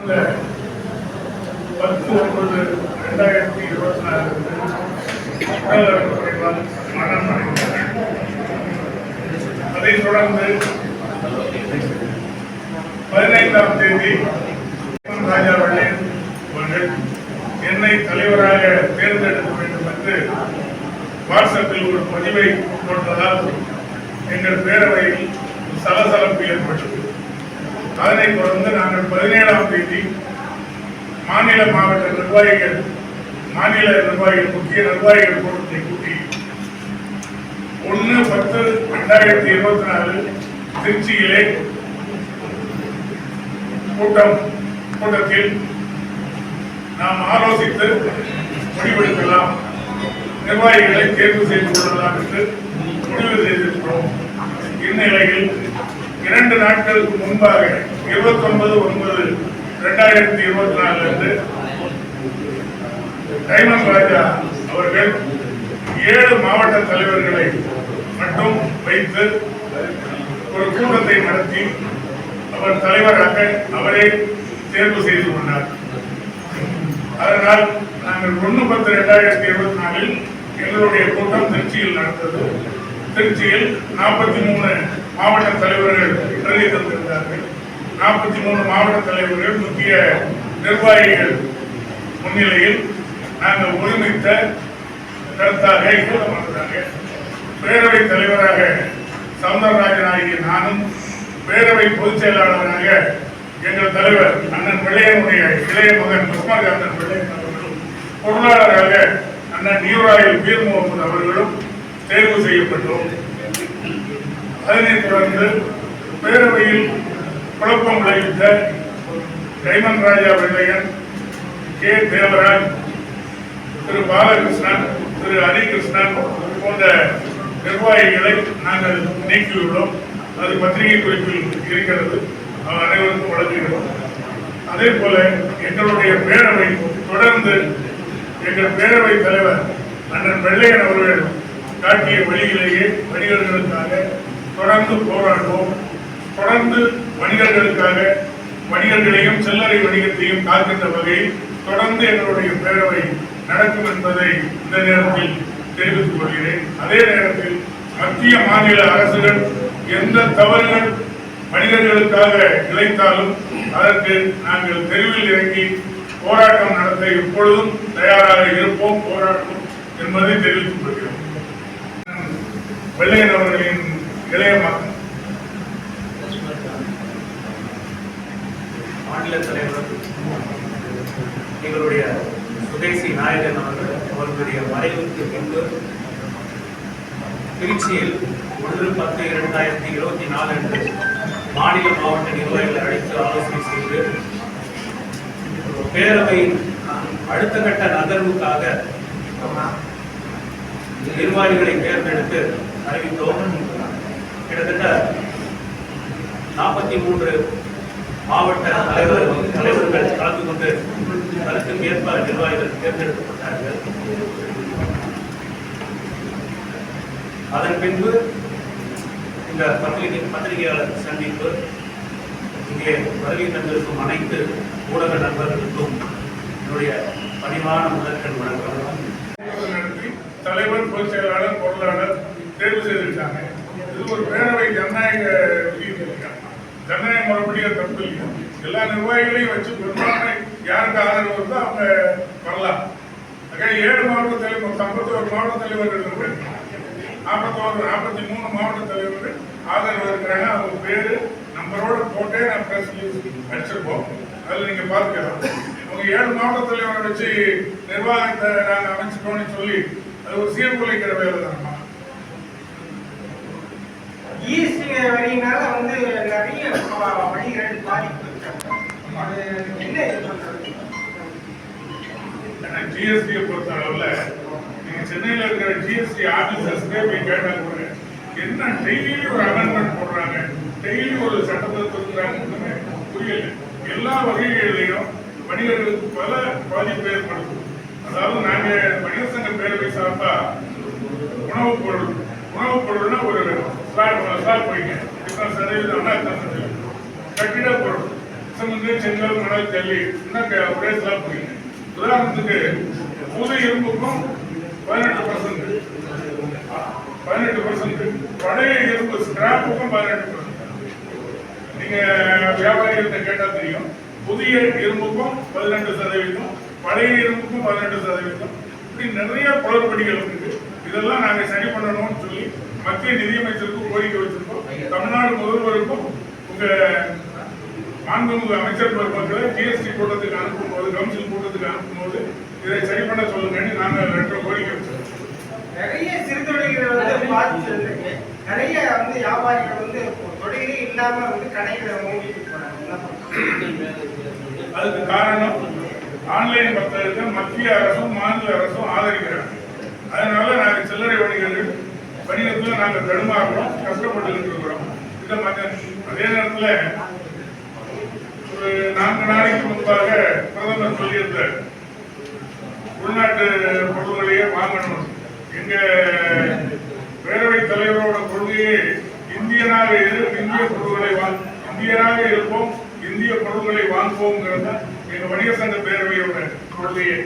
10/9/2024 மரணம் அடைந்தார். அதைத் தொடர்ந்து 15ஆம் தேதி ராஜா வெள்ளையன் அவர்கள் என்னை தலைவராக தேர்ந்தெடுக்க வேண்டும் என்று வாட்ஸ்அப்பில் ஒரு பதிவை போட்டதால் எங்கள் பேரவையில் சலசலப்பு ஏற்பட்டது. அதனைத் தொடர்ந்து நாங்கள் 17ஆம் தேதி மாநில மாவட்ட நிர்வாகிகள் முக்கிய நிர்வாகிகள் கூட்டத்தை கூட்டி 1/10/2024 திருச்சியிலே கூட்டத்தில் நாம் ஆலோசித்து முடிவெடுக்கலாம், நிர்வாகிகளை தேர்வு செய்து கொள்ளலாம் என்று முடிவு செய்திருக்கிறோம். இந்நிலையில் 2 நாட்களுக்கு முன்பாக 29/9/2024 அன்று டைமண்ட் ராஜா அவர்கள் 7 மாவட்ட தலைவர்களை மட்டும் வைத்து ஒரு கூட்டத்தை நடத்தி அவர் தலைவராக அவரே தேர்வு செய்து கொண்டார். அதனால் நாங்கள் 1/10/2024 எங்களுடைய கூட்டம் திருச்சியில் நடந்தது. திருச்சியில் 43 மாவட்ட தலைவர்கள் வருகை தந்திருந்தார்கள். 43 மாவட்ட தலைவர்கள் முக்கிய நிர்வாகிகள் முன்னிலையில் நாங்கள் ஒருமித்த கருத்தாக பேரவைத் தலைவராக சவுந்தரராஜன் ஆகிய நானும், பேரவை பொதுச் செயலாளராக எங்கள் தலைவர் அண்ணன் வெள்ளையனுடைய இளைய மகன் கிருஷ்ணகாந்தன் வெள்ளையன் அவர்களும், பொருளாளராக அண்ணன் நியூராயில் பீர் முகமது அவர்களும் தேர்வு செய்யப்பட்டோம். அதனைத் தொடர்ந்து பேரவையில் குழப்பம் விளைவித்த டைமண்ட் ராஜா வெள்ளையன், கே தேவராஜ், திரு பாலகிருஷ்ணன், திரு ஹரிகிருஷ்ணன் போன்ற நிர்வாகிகளை நாங்கள் நீக்கியுள்ளோம். அது பத்திரிகை குறிப்பில் இருக்கிறது, அனைவருக்கும் வழங்குகிறோம். அதே போல எங்களுடைய பேரவை தொடர்ந்து எங்கள் பேரவை தலைவர் அண்ணன் வெள்ளையன் அவர்கள் காட்டிய வழியிலேயே வணிகர்களுக்காக தொடர்ந்து போராடுவோம். தொடர்ந்து வணிகர்களையும் சில்லறை வணிகத்தையும் காக்கின்ற வகையில் தொடர்ந்து எங்களுடைய பேரவை நடக்கும் என்பதை இந்த நேரத்தில் தெரிவித்துக் கொள்கிறேன். அதே நேரத்தில் மத்திய மாநில அரசுகள் எந்த தவறுகள் வணிகர்களுக்காக இழைத்தாலும் அதற்கு நாங்கள் தெருவில் இறங்கி போராட்டம் நடத்த எப்பொழுதும் தயாராக இருப்போம், போராடுவோம் என்பதை தெரிவித்துக் கொள்கிறோம். வெள்ளையன் அவர்களின் இளைய மகன் மாநில தலைவர் எங்களுடைய சுதேசி நாயகன் அவர்களுடைய மறைவுக்கு பின்பு திருச்சியில் 1/10/2024 அன்று மாநில மாவட்ட நிர்வாகிகளை அழைத்து ஆலோசனை செய்து பேரவையின் அடுத்த கட்ட நகர்வுக்காக நிர்வாகிகளை தேர்ந்தெடுத்து அறிவித்தோம். கிட்டத்தட்ட 43 மாவட்ட தலைவர்கள் கலந்து கொண்டு கருத்துக்கேற்ப நிர்வாகிகள் தேர்ந்தெடுக்கப்பட்டார்கள். அதன் பின்பு இந்த பத்திரிகையாளர் சந்திப்பு இங்கே வருகை தந்திருக்கும் அனைத்து ஊடக நண்பர்களுக்கும் என்னுடைய பணிவான முதற்கண் வணக்கம். தலைவர், பொதுச் செயலாளர், பொருளாளர் தேர்வு செய்திருக்காங்க. இது ஒரு பேரவை ஜனநாயக முறைப்படிய தப்பு இல்லை. எல்லா நிர்வாகிகளையும் வச்சு பெரும்பான்மை யாருக்கு ஆதரவு வருதோ அவங்க வரலாம். 7 மாவட்ட தலைவர், 51 மாவட்ட தலைவர்கள் 43 மாவட்ட தலைவர்கள் ஆதரவு இருக்கிறாங்க. அவங்க பேரு நம்பரோட போட்டே நான் பிரஸ் அடிச்சிருப்போம். அதில் நீங்க பார்க்கலாம். அவங்க 7 மாவட்ட தலைவரை வச்சு நிர்வாகத்தை நாங்கள் அமைச்சிட்டோம்னு சொல்லி அது ஒரு சீர்குலைக்கிற வேலை தானமா. வரியினால நிறைய வணிகர்கள் பாதிப்பு. ஜிஎஸ்டியை பொறுத்த அளவுல நீங்க சென்னையில் இருக்கிற ஜிஎஸ்டி ஆபீசர்ஸ்க்கே போய் கேட்டா கூட என்ன டெய்லி ஒரு அமெண்ட்மெண்ட் போடுறாங்க, டெய்லி ஒரு சட்டத்தை திருத்துறாங்க, புரியல. எல்லா வகைகளிலையும் வணிகர்களுக்கு பல பாதிப்பு ஏற்படுத்தும். அதாவது நாங்க வணிகர் சங்க பேரவை சார்பா உணவுப் பொருள்னா ஒரு ஸ்லாட் போயிங்க 20% கட்டிட பொருள் சிமெண்ட், செங்கல் மணல் ஜல்லி இன்னும் ஒரே ஸ்லாப் புரியுங்க. உதாரணத்துக்கு புது இரும்புக்கும் 18%, பழைய இரும்பு ஸ்கிராப்புக்கும் 18%. நீங்க வியாபாரிகள்கிட்ட கேட்டா தெரியும். புதிய இரும்புக்கும் 18%, பழைய இரும்புக்கும் 18%. இப்படி நிறைய குளறுபடிகள் இருக்கு. இதெல்லாம் நாங்க சரி பண்ணணும்னு சொல்லி மத்திய நிதியமைச்சருக்கும் கோரிக்கை வச்சிருக்கோம். தமிழ்நாடு முதல்வருக்கும் உங்க மாண்புமிகு அமைச்சர் பெருமக்களை ஜிஎஸ்டி கூட்டத்துக்கு அனுப்பும்போது, கவுன்சில் கூட்டத்துக்கு அனுப்பும்போது இதை சரி பண்ண சொல்லுங்கன்னு நாங்கள் லெட்டர் கோரிக்கை வச்சிருக்கோம். நிறைய சிறு தொழில்கள் வந்து பாதிச்சிருக்கு. நிறைய வந்து வியாபாரிகள் வந்து தொழிலே இல்லாம வந்து கடைகளை மூடிட்டு போறாங்க. அதுக்கு காரணம் ஆன்லைன் வர்த்தகத்தை மத்திய அரசும் மாநில அரசும் ஆதரிக்கிறாங்க. அதனால நாங்கள் சில்லறை வணிகத்தில் நாங்கள் தடுமாறுறோம், கஷ்டப்பட்டு இருக்கிறோம். அதே நேரத்தில் ஒரு 4 நாளைக்கு முன்பாக பிரதமர் சொல்லியிருந்தார், உள்நாட்டு பொருள்களையே வாங்கணும். எங்க பேரவைத் தலைவரோட கொள்கையே இந்தியனாக இருப்போம், இந்திய பொருள்களை வாங்குவோங்கிறது எங்க வணிக சங்க பேரவையோட கொள்கையே.